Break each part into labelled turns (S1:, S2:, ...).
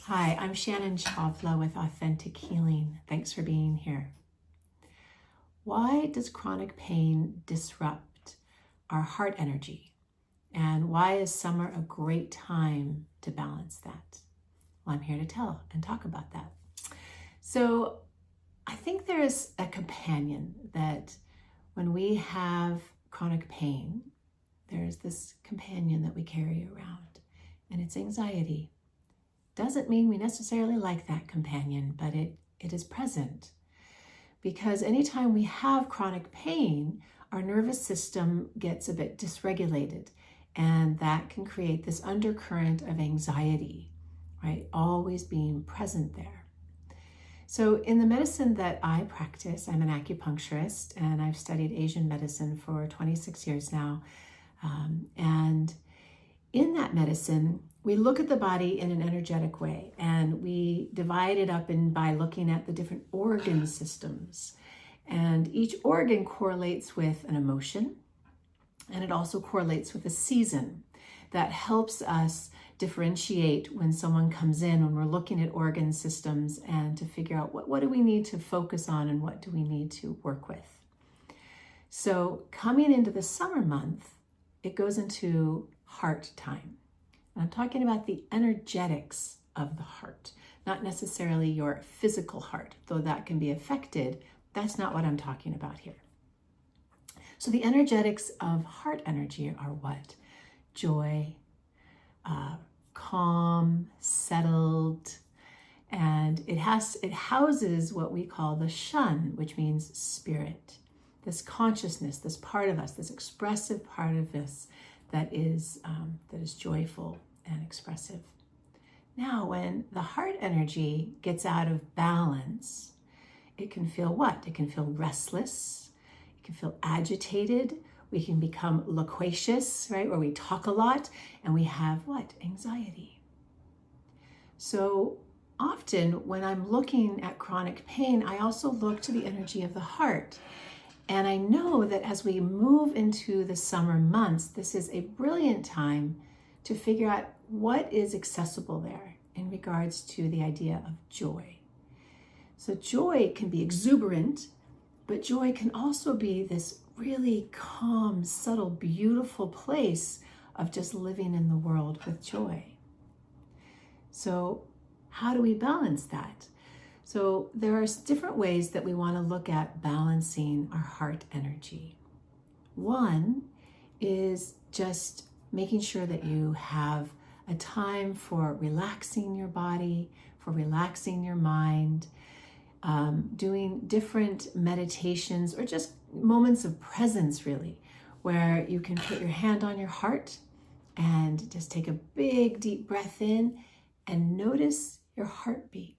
S1: Hi, I'm Shannon Chavla with Authentic Healing. Thanks for being here. Why does chronic pain disrupt our heart energy? And why is summer a great time to balance that? Well, I'm here to tell and talk about that. So I think there is a companion that when we have chronic pain, there's this companion that we carry around, and it's anxiety. Doesn't mean we necessarily like that companion, but it is present. Because anytime we have chronic pain, our nervous system gets a bit dysregulated, and that can create this undercurrent of anxiety, right? Always being present there. So in the medicine that I practice, I'm an acupuncturist, and I've studied Asian medicine for 26 years now. And in that medicine, we look at the body in an energetic way, and we divide it up by looking at the different organ systems. And each organ correlates with an emotion, and it also correlates with a season. That helps us differentiate when someone comes in, when we're looking at organ systems, and to figure out what do we need to focus on and what do we need to work with. So coming into the summer month, it goes into heart time. And I'm talking about the energetics of the heart, not necessarily your physical heart, though that can be affected. That's not what I'm talking about here. So the energetics of heart energy are what? Joy, calm, settled, and it houses what we call the shun, which means spirit, this consciousness, this part of us, this expressive part of us that is joyful and expressive. Now, when the heart energy gets out of balance, it can feel what? It can feel restless. It can feel agitated. We can become loquacious, right? Where we talk a lot, and we have what? Anxiety. So often when I'm looking at chronic pain, I also look to the energy of the heart. And I know that as we move into the summer months, this is a brilliant time to figure out what is accessible there in regards to the idea of joy. So joy can be exuberant, but joy can also be this really calm, subtle, beautiful place of just living in the world with joy. So how do we balance that? So there are different ways that we want to look at balancing our heart energy. One is just making sure that you have a time for relaxing your body, for relaxing your mind, doing different meditations or just moments of presence, really, where you can put your hand on your heart and just take a big, deep breath in and notice your heartbeat.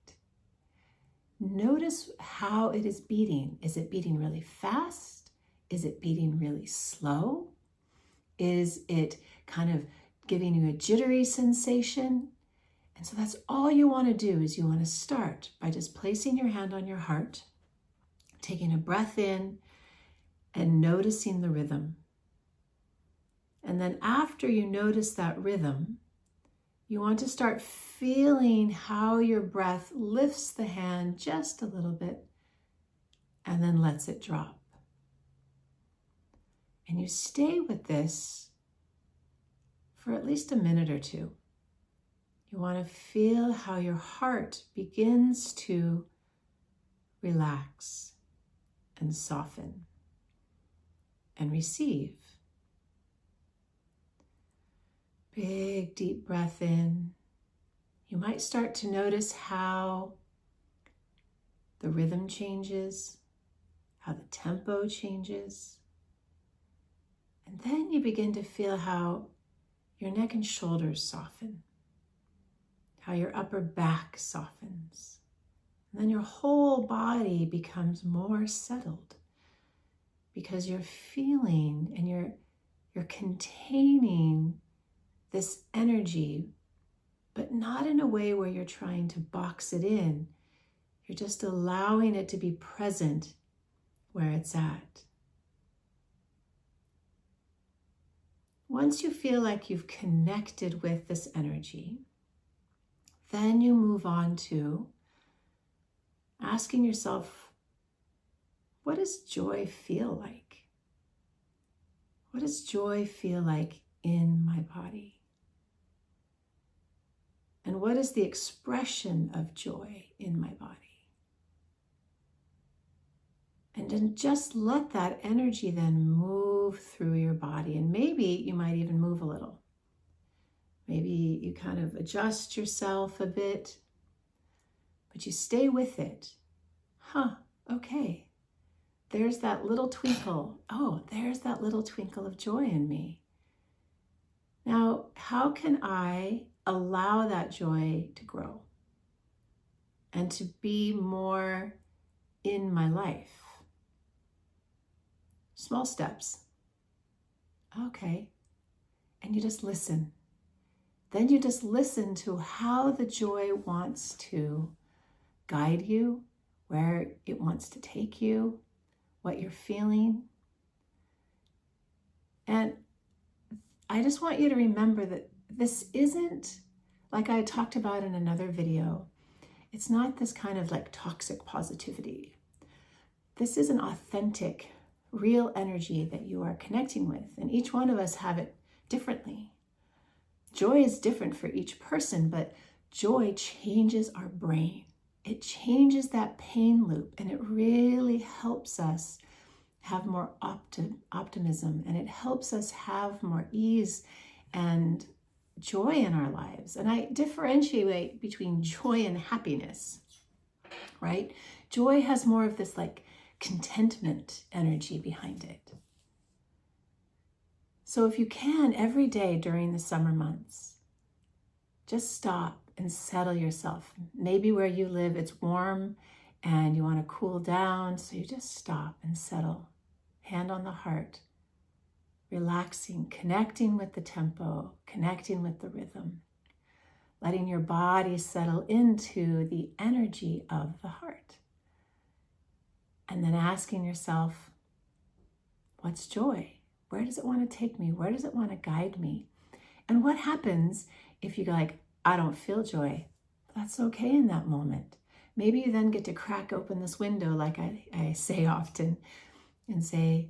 S1: Notice how it is beating. Is it beating really fast? Is it beating really slow? Is it kind of giving you a jittery sensation? And so that's all you want to do is you want to start by just placing your hand on your heart, taking a breath in and noticing the rhythm. And then after you notice that rhythm, you want to start feeling how your breath lifts the hand just a little bit and then lets it drop. And you stay with this for at least a minute or two. You want to feel how your heart begins to relax and soften and receive. Big, deep breath in. You might start to notice how the rhythm changes, how the tempo changes. And then you begin to feel how your neck and shoulders soften, how your upper back softens. And then your whole body becomes more settled because you're feeling and you're containing this energy, but not in a way where you're trying to box it in. You're just allowing it to be present where it's at. Once you feel like you've connected with this energy, Then you move on to asking yourself, what does joy feel like? What does joy feel like in my body? And what is the expression of joy in my body? And then just let that energy then move through your body. And maybe you might even move a little. Maybe you kind of adjust yourself a bit, but you stay with it. Okay. There's that little twinkle. Oh, there's that little twinkle of joy in me. Now, how can I allow that joy to grow and to be more in my life? Small steps. Okay. And you just listen. Then you just listen to how the joy wants to guide you, where it wants to take you, what you're feeling. And I just want you to remember that this isn't, like I talked about in another video, it's not this kind of like toxic positivity. This is an authentic, real energy that you are connecting with, and each one of us have it differently. Joy is different for each person, but joy changes our brain. It changes that pain loop, and it really helps us have more optimism, and it helps us have more ease and joy in our lives. And I differentiate between joy and happiness, right? Joy has more of this like contentment energy behind it. So if you can, every day during the summer months, just stop and settle yourself. Maybe where you live, it's warm and you want to cool down, so you just stop and settle. Hand on the heart, relaxing, connecting with the tempo, connecting with the rhythm, letting your body settle into the energy of the heart. And then asking yourself, what's joy? Where does it want to take me? Where does it want to guide me? And what happens if you go like, I don't feel joy? That's okay in that moment. Maybe you then get to crack open this window, like I say often, and say,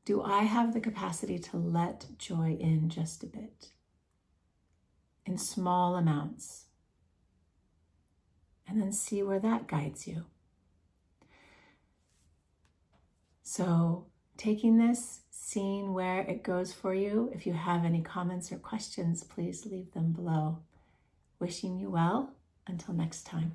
S1: do I have the capacity to let joy in just a bit? In small amounts. And then see where that guides you. So taking this, seeing where it goes for you. If you have any comments or questions, please leave them below. Wishing you well. Until next time.